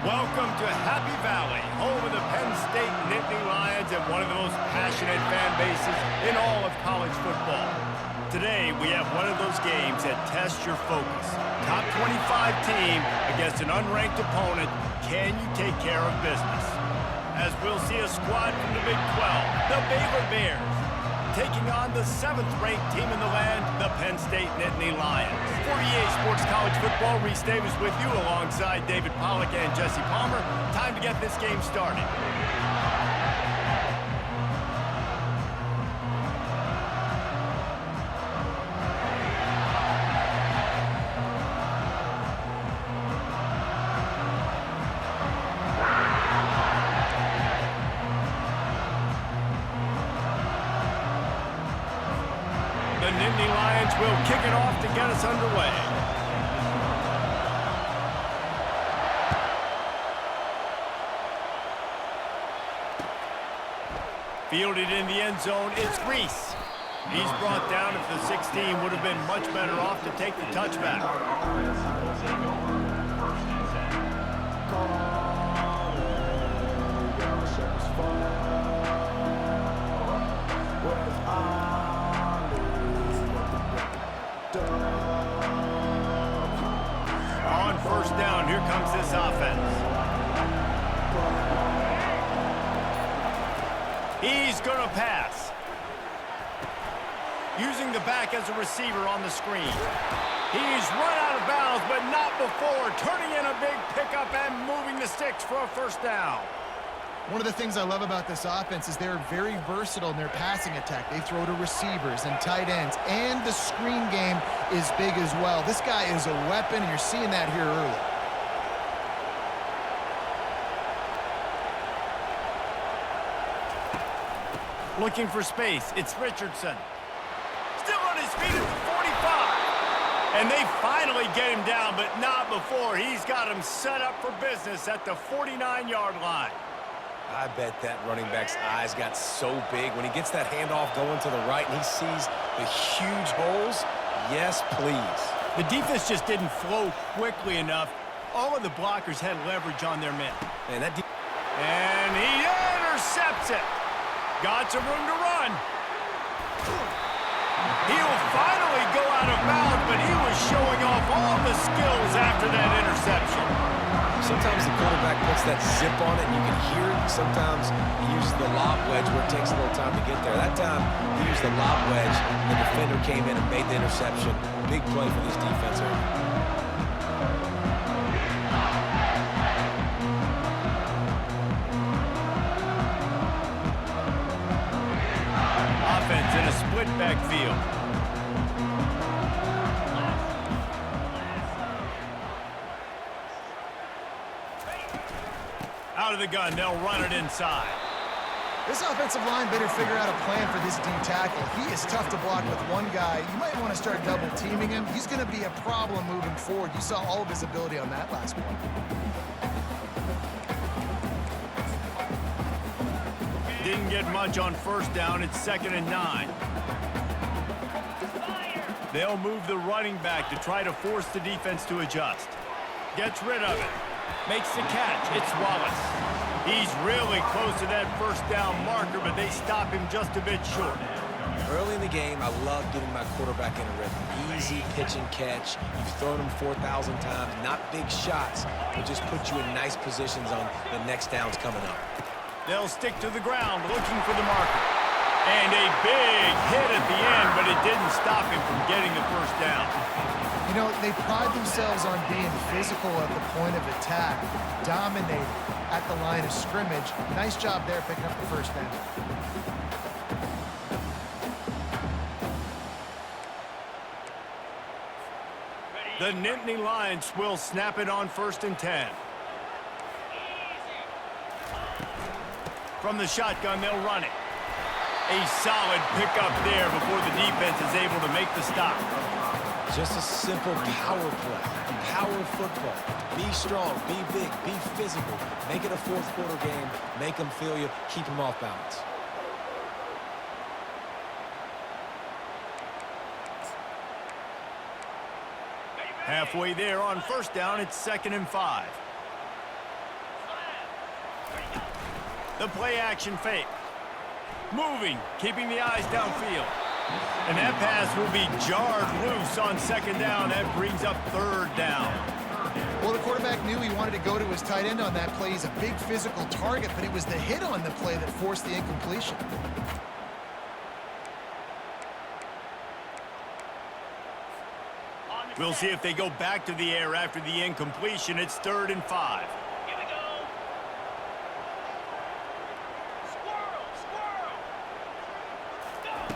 Welcome to Happy Valley, home of the Penn State Nittany Lions and one of the most passionate fan bases in all of college football. Today, we have one of those games that tests your focus. Top 25 team against an unranked opponent. Can you take care of business? As we'll see a squad from the Big 12, the Baylor Bears, taking on the 7th-ranked team in the land, the Penn State Nittany Lions. 48 Sports College Football, Reese Davis with you alongside David Pollack and Jesse Palmer. Time to get this game started. The Nittany Lions will kick it off to get us underway. Fielded in the end zone, it's Reese. He's brought down. If the 16 would have been much better off to take the touchback. On first down, here comes this offense. He's going to pass. Using the back as a receiver on the screen. He's run out of bounds, but not before. Turning in a big pickup and moving the sticks for a first down. One of the things I love about this offense is they're very versatile in their passing attack. They throw to receivers and tight ends, and the screen game is big as well. This guy is a weapon, and you're seeing that here early. Looking for space, it's Richardson. Still on his feet at the 45. And they finally get him down, but not before. He's got him set up for business at the 49-yard line. I bet that running back's eyes got so big when he gets that handoff going to the right and he sees the huge holes. Yes, please. The defense just didn't flow quickly enough. All of the blockers had leverage on their men. Man, and he intercepts it. Got some room to run. He'll finally go out of bounds, but he was showing off all the skills after that interception. Sometimes the quarterback puts that zip on it and you can hear it. Sometimes he uses the lob wedge where it takes a little time to get there. That time he used the lob wedge. The defender came in and made the interception. Big play for this defense. Offense in a split backfield. Out of the gun, they'll run it inside. This offensive line better figure out a plan for this D tackle. He is tough to block with one guy. You might want to start double teaming him. He's going to be a problem moving forward. You saw all of his ability on that last one. Didn't get much on first down. It's 2nd and 9. They'll move the running back to try to force the defense to adjust. Gets rid of it. Makes the catch. It's Wallace. He's really close to that first down marker, but they stop him just a bit short. Early in the game, I love getting my quarterback in a rhythm. Easy pitch and catch. You've thrown him 4,000 times. Not big shots, but just put you in nice positions on the next downs coming up. They'll stick to the ground looking for the marker. And a big hit at the end, but it didn't stop him from getting the first down. You know, they pride themselves on being physical at the point of attack, dominating at the line of scrimmage. Nice job there picking up the first down. The Nittany Lions will snap it on 1st and 10. From the shotgun, they'll run it. A solid pickup there before the defense is able to make the stop. Just a simple power play, power football. Be strong, be big, be physical. Make it a fourth-quarter game. Make them feel you. Keep them off balance. Halfway there on first down, it's 2nd and 5. The play action fake. Moving, keeping the eyes downfield. And that pass will be jarred loose on second down. That brings up third down. Well, the quarterback knew he wanted to go to his tight end on that play. He's a big physical target, but it was the hit on the play that forced the incompletion. We'll see if they go back to the air after the incompletion. It's 3rd and 5. Here we go. Squirrel, squirrel.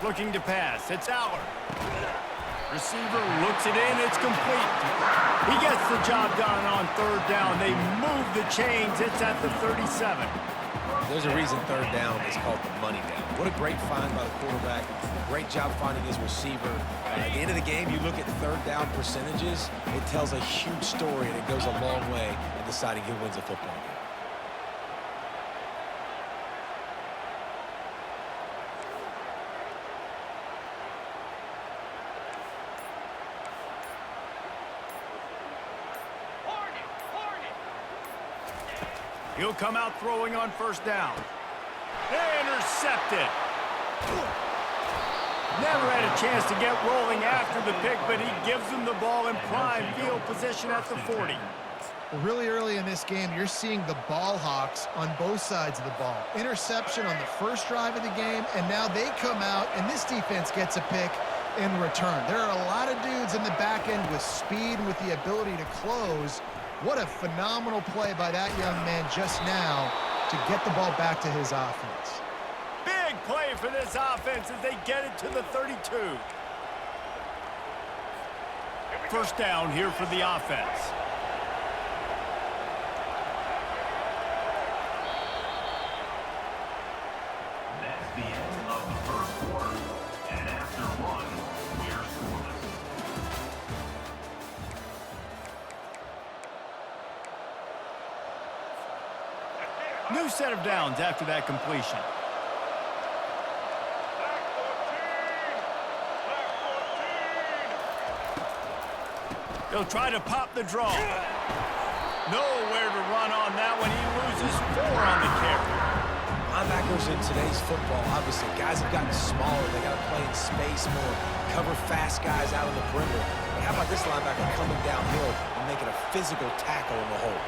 Looking to pass. It's Aller. Receiver looks it in. It's complete. He gets the job done on 3rd down. They move the chains. It's at the 37. There's a reason 3rd down is called the money down. What a great find by the quarterback. Great job finding his receiver. At the end of the game, you look at 3rd down percentages. It tells a huge story, and it goes a long way in deciding who wins a football game. He'll come out throwing on 1st down. Intercepted. Never had a chance to get rolling after the pick, but he gives them the ball in prime field position at the 40. Well, really early in this game, you're seeing the ball hawks on both sides of the ball. Interception on the first drive of the game, and now they come out, and this defense gets a pick in return. There are a lot of dudes in the back end with speed and with the ability to close. What a phenomenal play by that young man just now to get the ball back to his offense. Big play for this offense as they get it to the 32. 1st down here for the offense. That's the end of the 1st quarter. And after 1, we're scoreless. New set of downs after that completion. He'll try to pop the draw. Nowhere to run on that one. He loses 4 on the carry. Linebackers in today's football, obviously, guys have gotten smaller. They got to play in space more, cover fast guys out on the perimeter. But how about this linebacker coming downhill and making a physical tackle in the hole?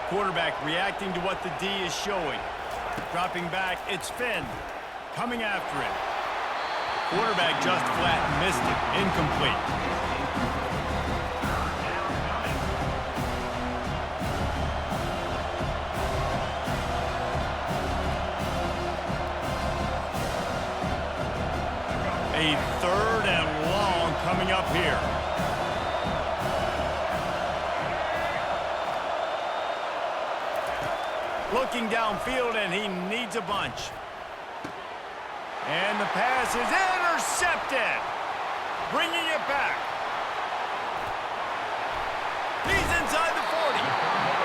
Quarterback reacting to what the D is showing. Dropping back, it's Finn. Coming after him. Quarterback just flat missed it. Incomplete. A 3rd and long coming up here. Looking downfield, and he needs a bunch. And the pass is intercepted. Bringing it back. He's inside the 40.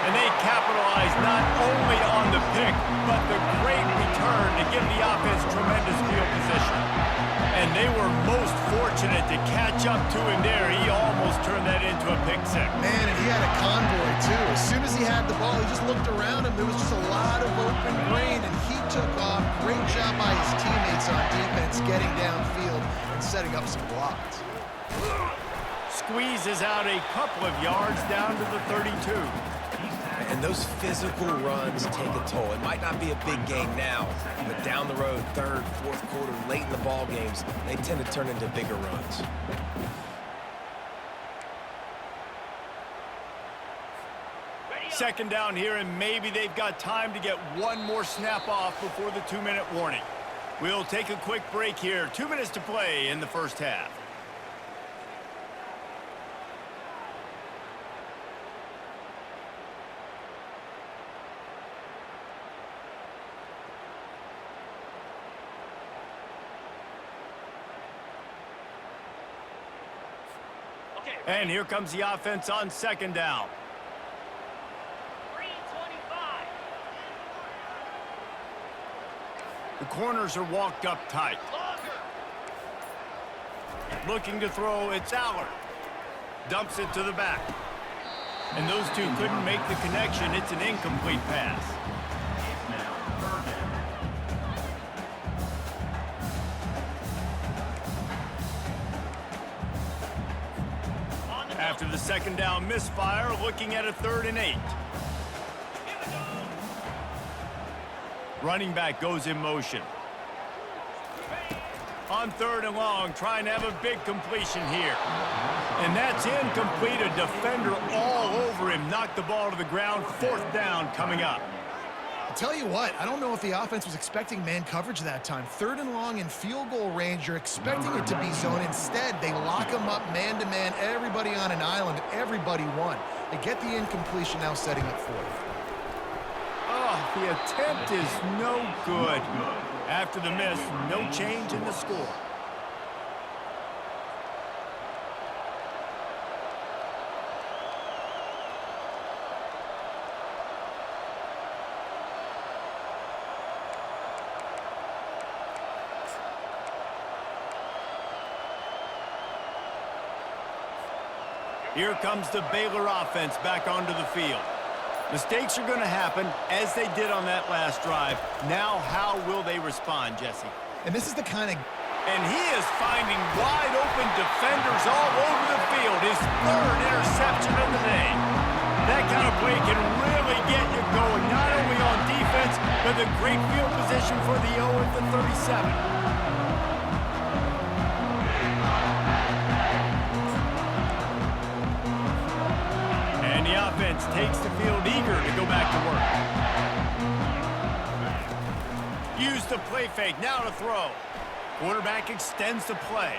And they capitalize not only on the pick, but the great return to give the offense tremendous field position. And they were most fortunate to catch up to him there. He almost turned that into a pick six. Man, and he had a convoy, too. As soon as he had the ball, he just looked around him. There was just a lot of open grain, and he took off. Great job by his teammates on defense getting downfield and setting up some blocks. Squeezes out a couple of yards down to the 32. And those physical runs take a toll. It might not be a big game now, but down the road, 3rd, 4th quarter, late in the ball games, they tend to turn into bigger runs. Second down here, and maybe they've got time to get one more snap off before the 2-minute warning. We'll take a quick break here. 2 minutes to play in the 1st half. And here comes the offense on 2nd down. 3:25. The corners are walked up tight. Looking to throw, it's Aller. Dumps it to the back. And those two couldn't make the connection. It's an incomplete pass. It's now third down. After the second down misfire, looking at a 3rd and 8. Running back goes in motion. On 3rd and long, trying to have a big completion here. And that's incomplete. A defender all over him. Knocked the ball to the ground. 4th down coming up. I'll tell you what, I don't know if the offense was expecting man coverage that time. 3rd and long in field goal range, you're expecting it to be zone. Instead, they lock them up man-to-man, everybody on an island, everybody won. They get the incompletion, now setting up 4th. Oh, the attempt is no good. After the miss, no change in the score. Here comes the Baylor offense back onto the field. Mistakes are going to happen, as they did on that last drive. Now, how will they respond, Jesse? And this is the kind of... And he is finding wide-open defenders all over the field. His 3rd interception of the day. That kind of play can really get you going, not only on defense, but the great field position for the O at the 37. Offense takes the field eager to go back to work. Use the play fake, now to throw. Quarterback extends the play.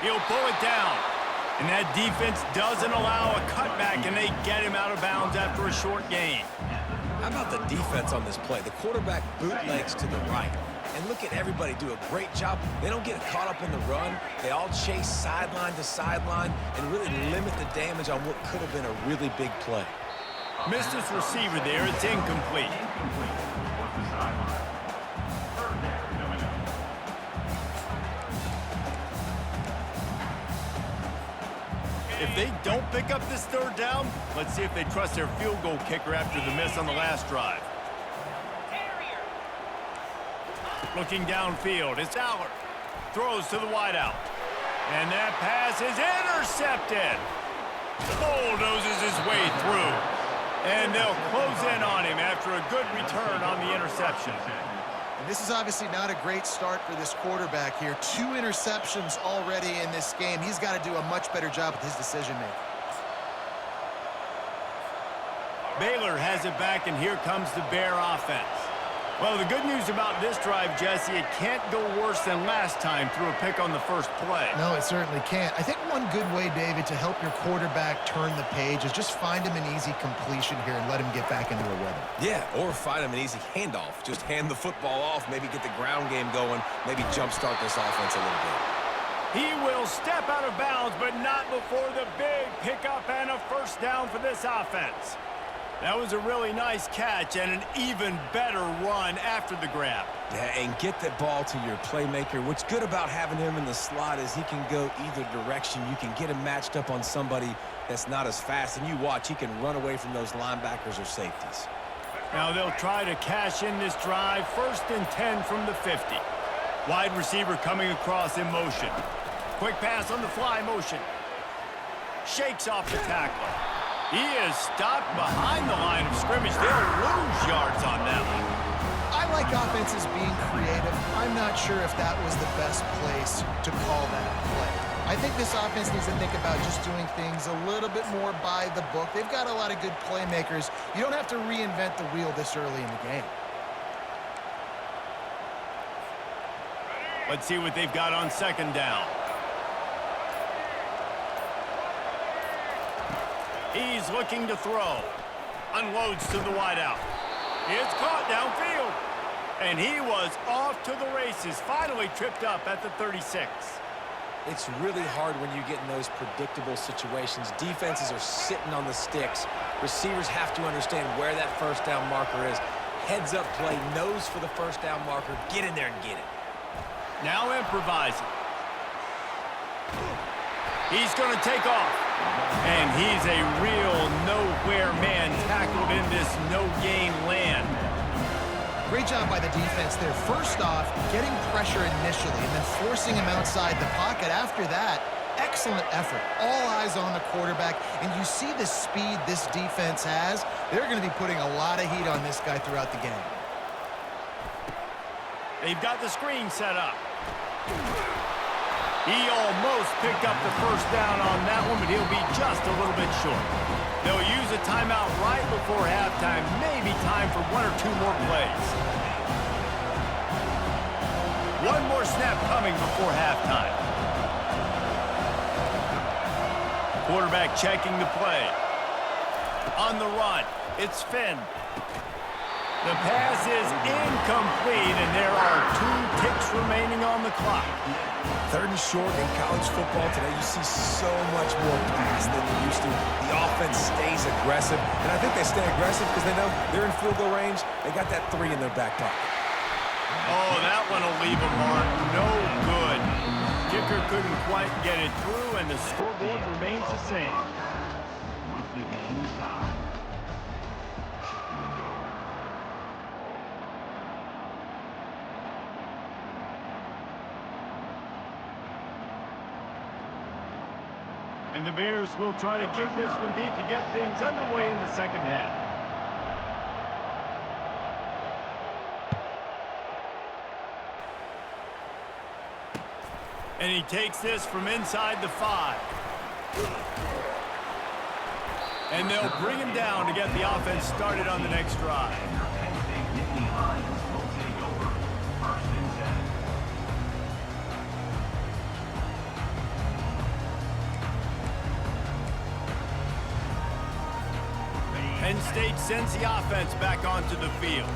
He'll pull it down. And that defense doesn't allow a cutback, and they get him out of bounds after a short gain. How about the defense on this play? The quarterback bootlegs to the right. And look at everybody do a great job. They don't get caught up in the run. They all chase sideline to sideline and really limit the damage on what could have been a really big play. Missed his receiver there. It's incomplete. If they don't pick up this 3rd down, let's see if they trust their field goal kicker after the miss on the last drive. Looking downfield, it's Aller. Throws to the wideout. And that pass is intercepted. Bulldozes his way through. And they'll close in on him after a good return on the interception. And this is obviously not a great start for this quarterback here. 2 interceptions already in this game. He's got to do a much better job with his decision-making. Baylor has it back, and here comes the Bear offense. Well, the good news about this drive, Jesse, it can't go worse than last time through a pick on the first play. No, it certainly can't. I think one good way, David, to help your quarterback turn the page is just find him an easy completion here and let him get back into a rhythm. Yeah, or find him an easy handoff. Just hand the football off, maybe get the ground game going, maybe jumpstart this offense a little bit. He will step out of bounds, but not before the big pickup and a 1st down for this offense. That was a really nice catch and an even better run after the grab. Yeah, and get the ball to your playmaker. What's good about having him in the slot is he can go either direction. You can get him matched up on somebody that's not as fast, and you watch, he can run away from those linebackers or safeties. Now they'll try to cash in this drive. 1st and 10 from the 50. Wide receiver coming across in motion. Quick pass on the fly motion. Shakes off the tackler. He is stopped behind the line of scrimmage. They'll lose yards on that one. I like offenses being creative. I'm not sure if that was the best place to call that play. I think this offense needs to think about just doing things a little bit more by the book. They've got a lot of good playmakers. You don't have to reinvent the wheel this early in the game. Let's see what they've got on 2nd down. He's looking to throw. Unloads to the wideout. It's caught downfield. And he was off to the races. Finally tripped up at the 36. It's really hard when you get in those predictable situations. Defenses are sitting on the sticks. Receivers have to understand where that 1st down marker is. Heads up play, nose for the 1st down marker. Get in there and get it. Now improvising. He's going to take off. And he's a real nowhere man tackled in this no-gain land. Great job by the defense there. First off, getting pressure initially and then forcing him outside the pocket. After that, excellent effort. All eyes on the quarterback. And you see the speed this defense has. They're going to be putting a lot of heat on this guy throughout the game. They've got the screen set up. He almost picked up the first down on that one, but he'll be just a little bit short. They'll use a timeout right before halftime. Maybe time for one or two more plays. One more snap coming before halftime. Quarterback checking the play. On the run, it's Finn. The pass is incomplete, and there are 2 ticks remaining on the clock. 3rd and short in college football today, you see so much more pass than you used to. The offense stays aggressive, and I think they stay aggressive because they know they're in field goal range. They got that 3 in their back pocket. Oh, that one will leave a mark. No good. Kicker couldn't quite get it through, and the scoreboard remains the same. And the Bears will try to kick this one deep to get things underway in the second half. And he takes this from inside the 5. And they'll bring him down to get the offense started on the next drive. Penn State sends the offense back onto the field.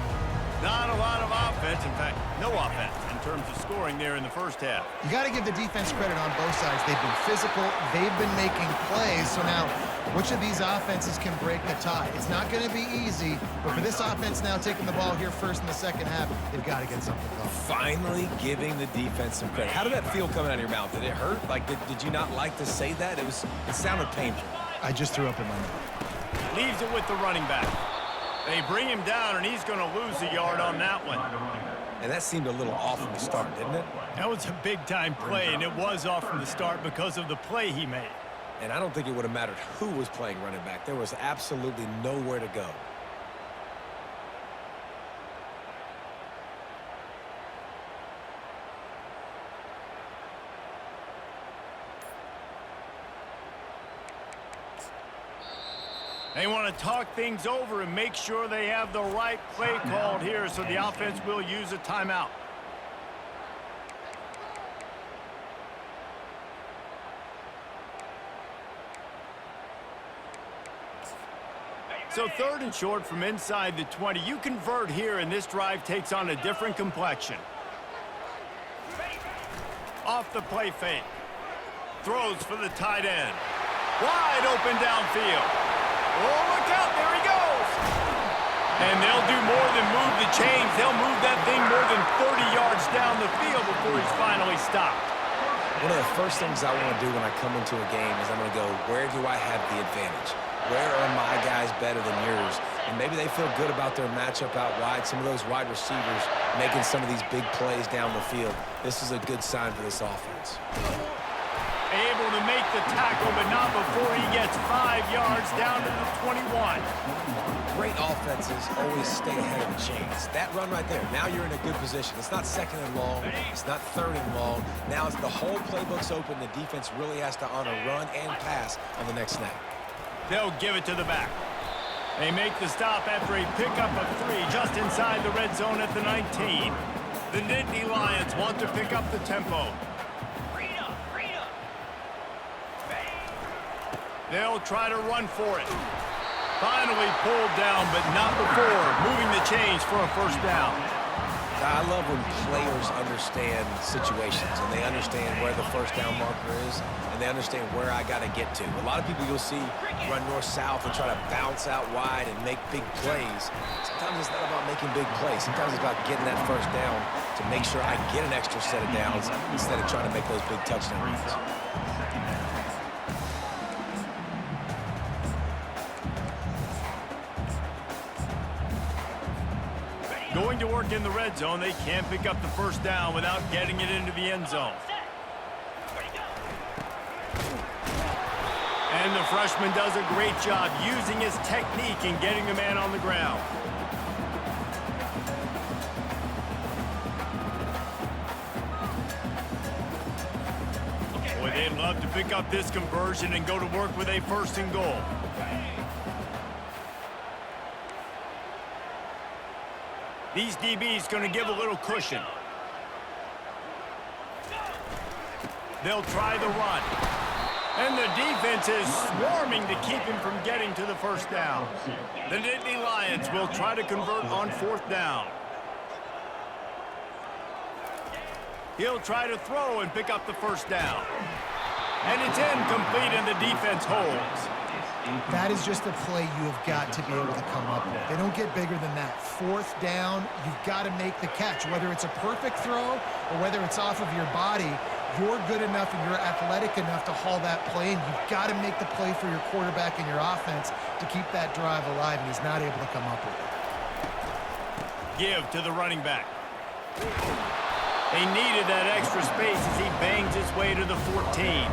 Not a lot of offense, in fact, no offense in terms of scoring there in the first half. You got to give the defense credit on both sides. They've been physical. They've been making plays. So now, which of these offenses can break the tie? It's not going to be easy, but for this offense now taking the ball here first in the second half, they've got to get something going. Finally giving the defense some credit. How did that feel coming out of your mouth? Did it hurt? Like, did you not like to say that? It sounded painful. I just threw up in my mouth. Leaves it with the running back. They bring him down, and he's going to lose a yard on that one. And that seemed a little off from the start, didn't it? That was a big-time play, and it was off from the start because of the play he made. And I don't think it would have mattered who was playing running back. There was absolutely nowhere to go. They want to talk things over and make sure they have the right play called here, so the offense will use a timeout. So 3rd and short from inside the 20. You convert here, and this drive takes on a different complexion. Off the play fake. Throws for the tight end. Wide open downfield. Oh, look out, there he goes. And they'll do more than move the chains. They'll move that thing more than 30 yards down the field before he's finally stopped. One of the first things I want to do when I come into a game is I'm going to go, where do I have the advantage? Where are my guys better than yours? And maybe they feel good about their matchup out wide. Some of those wide receivers making some of these big plays down the field. This is a good sign for this offense. Able to make the tackle, but not before he gets 5 yards down to the 21. Great offenses always stay ahead of the chains. That run right there, now you're in a good position. It's not 2nd and long. It's not 3rd and long. Now as the whole playbook's open, the defense really has to honor run and pass on the next snap. They'll give it to the back. They make the stop after a pickup of 3 just inside the red zone at the 19. The Nittany Lions want to pick up the tempo. They'll try to run for it. Finally pulled down, but not before moving the chains for a first down. I love when players understand situations and they understand where the first down marker is and they understand where I got to get to. A lot of people you'll see run north-south and try to bounce out wide and make big plays. Sometimes it's not about making big plays. Sometimes it's about getting that first down to make sure I get an extra set of downs instead of trying to make those big touchdown runs. Going to work in the red zone, they can't pick up the first down without getting it into the end zone. And the freshman does a great job using his technique and getting the man on the ground. Boy, they'd love to pick up this conversion and go to work with a first and goal. These DBs going to give a little cushion. They'll try the run. And the defense is swarming to keep him from getting to the first down. The Nittany Lions will try to convert on fourth down. He'll try to throw and pick up the first down. And it's incomplete, and the defense holds. That is just a play you have got to be able to come up with. They don't get bigger than that. Fourth down, you've got to make the catch. Whether it's a perfect throw or whether it's off of your body, you're good enough and you're athletic enough to haul that play, and you've got to make the play for your quarterback and your offense to keep that drive alive, and he's not able to come up with it. Give to the running back. They needed that extra space as he bangs his way to the 14.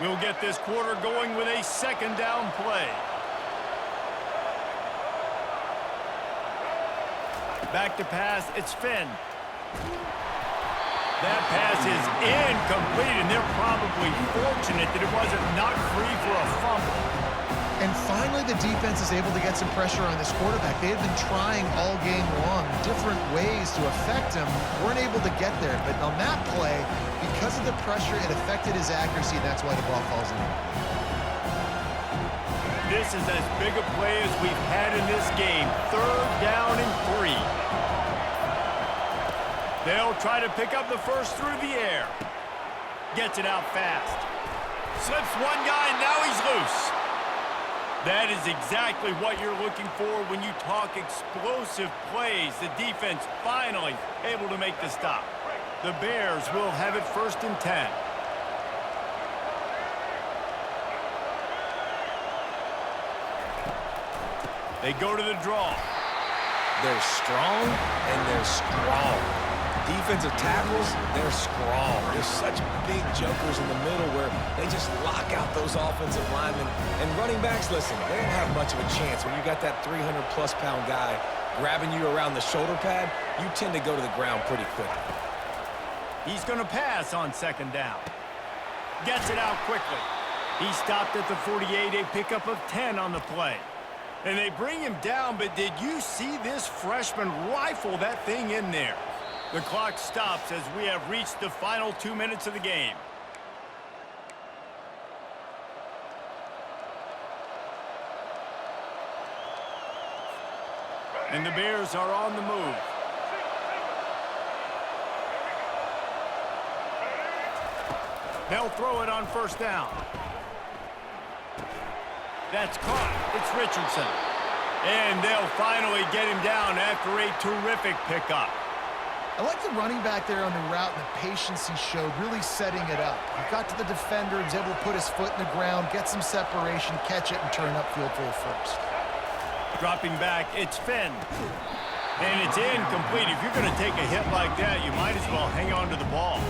We'll get this quarter going with a second down play. Back to pass, it's Finn. That pass is incomplete, and they're probably fortunate that it wasn't knocked free for a fumble. And finally, the defense is able to get some pressure on this quarterback. They had been trying all game long different ways to affect him. Weren't able to get there, but on that play, because of the pressure, it affected his accuracy, and that's why the ball falls in. This is as big a play as we've had in this game. Third down and 3. They'll try to pick up the first through the air. Gets it out fast. Slips one guy, and now he's loose. That is exactly what you're looking for when you talk explosive plays. The defense finally able to make the stop. The Bears will have it first and 10. They go to the draw. They're strong and they're strong. Defensive tackles, they're strong. They're such big jokers in the middle where they just lock out those offensive linemen. And running backs, listen, they don't have much of a chance. When you got that 300-plus pound guy grabbing you around the shoulder pad, you tend to go to the ground pretty quickly. He's going to pass on second down. Gets it out quickly. He stopped at the 48, a pickup of 10 on the play. And they bring him down, but did you see this freshman rifle that thing in there? The clock stops as we have reached the final 2 minutes of the game. And the Bears are on the move. They'll throw it on first down. That's caught. It's Richardson. And they'll finally get him down after a terrific pickup. I like the running back there on the route and the patience he showed, really setting it up. He got to the defender, he was able to put his foot in the ground, get some separation, catch it, and turn upfield for a first. Dropping back, it's Finn. And it's incomplete. If you're going to take a hit like that, you might as well hang on to the ball.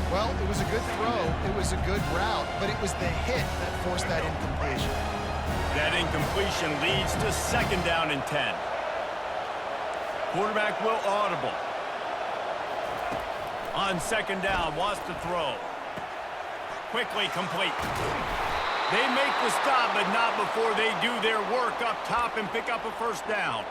Well, it was a good throw, it was a good route, but it was the hit that forced that incompletion. That incompletion leads to second down and 10. Quarterback will audible. On second down, wants to throw. Quickly complete. They make the stop, but not before they do their work up top and pick up a first down.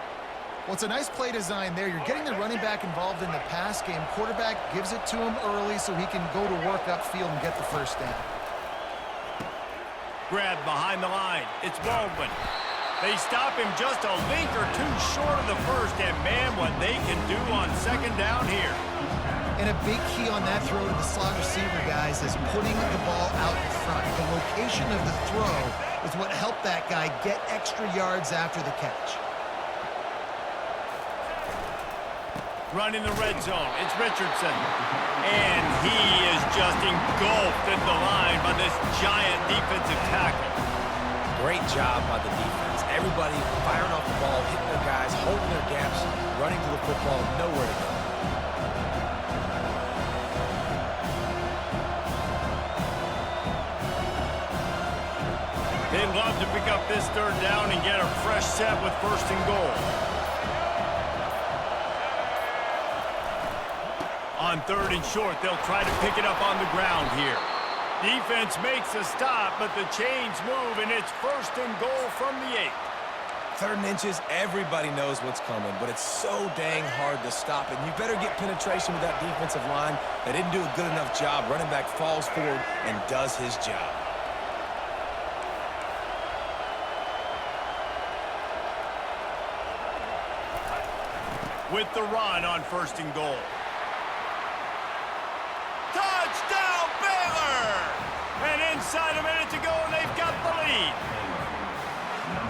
Well, it's a nice play design there. You're getting the running back involved in the pass game. Quarterback gives it to him early so he can go to work upfield and get the first down. Grab behind the line. It's Baldwin. They stop him just a link or two short of the first, and man, what they can do on second down here. And a big key on that throw to the slot receiver, guys, is putting the ball out in front. The location of the throw is what helped that guy get extra yards after the catch. Running the red zone, it's Richardson. And he is just engulfed at the line by this giant defensive tackle. Great job by the defense. Everybody firing off the ball, hitting their guys, holding their gaps, running to the football, nowhere to go. They'd love to pick up this third down and get a fresh set with 1st and goal. On 3rd and short, they'll try to pick it up on the ground here. Defense makes a stop, but the chains move, and it's 1st and goal from the 8. 3rd and inches, everybody knows what's coming, but it's so dang hard to stop it. And you better get penetration with that defensive line. They didn't do a good enough job. Running back falls forward and does his job. With the run on 1st and goal. Touchdown, Baylor! And inside a minute to go, and they've got the lead.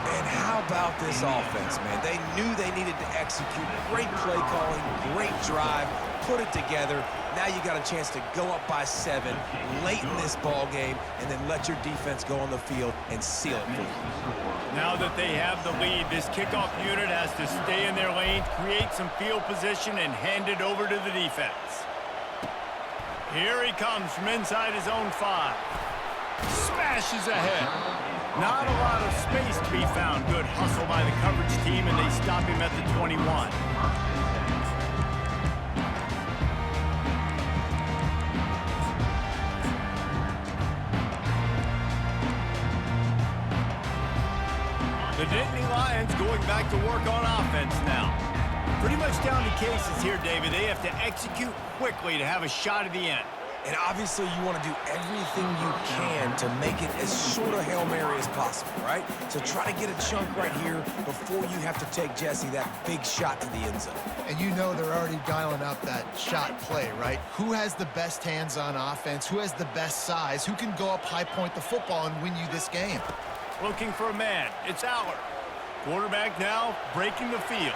And how about this offense, man? They knew they needed to execute. Great play calling, great drive, put it together. Now you got a chance to go up by 7 late in this ball game and then let your defense go on the field and seal it for you. Now that they have the lead, this kickoff unit has to stay in their lane, create some field position, and hand it over to the defense. Here he comes from inside his own 5. Smashes ahead. Not a lot of space to be found. Good hustle by the coverage team, and they stop him at the 21. The Nittany Lions going back to work on offense now. Pretty much down to cases here, David. They have to execute quickly to have a shot at the end. And obviously you want to do everything you can to make it as short a Hail Mary as possible, right? So try to get a chunk right here before you have to take Jesse that big shot to the end zone. And you know they're already dialing up that shot play, right? Who has the best hands on offense? Who has the best size? Who can go up high point the football and win you this game? Looking for a man. It's Aller. Quarterback now breaking the field.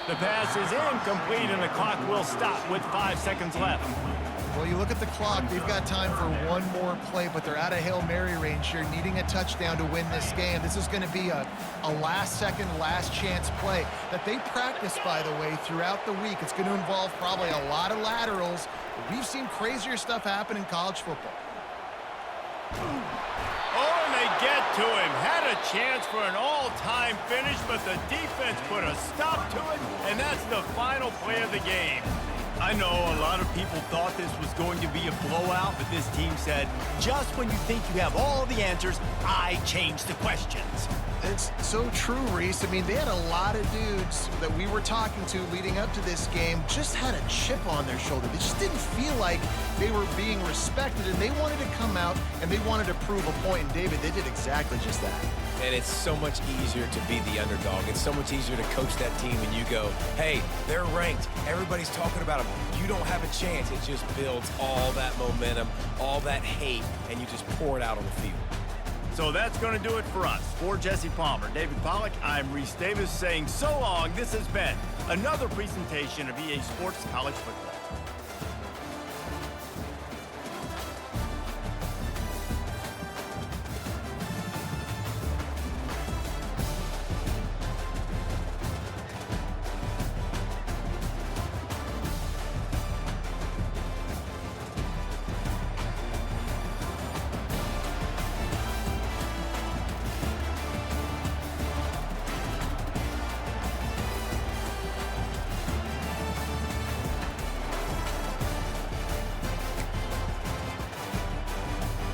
The pass is incomplete, and the clock will stop with 5 seconds left. Well, you look at the clock. They've got time for one more play, but they're out of Hail Mary range here, needing a touchdown to win this game. This is going to be a last-second, last-chance play that they practice, by the way, throughout the week. It's going to involve probably a lot of laterals. We've seen crazier stuff happen in college football. Oh, and they get to him. Had a chance for an all-time finish, but the defense put a stop to it, and that's the final play of the game. I know a lot of people thought this was going to be a blowout, but this team said, just when you think you have all the answers, I change the questions. It's so true, Reese. I mean, they had a lot of dudes that we were talking to leading up to this game just had a chip on their shoulder. They just didn't feel like they were being respected, and they wanted to come out and they wanted to prove a point. And David, they did exactly just that. And it's so much easier to be the underdog. It's so much easier to coach that team when you go, hey, they're ranked. Everybody's talking about them. You don't have a chance. It just builds all that momentum, all that hate, and you just pour it out on the field. So that's going to do it for us. For Jesse Palmer, David Pollack, I'm Reese Davis saying so long. This has been another presentation of EA Sports College Football.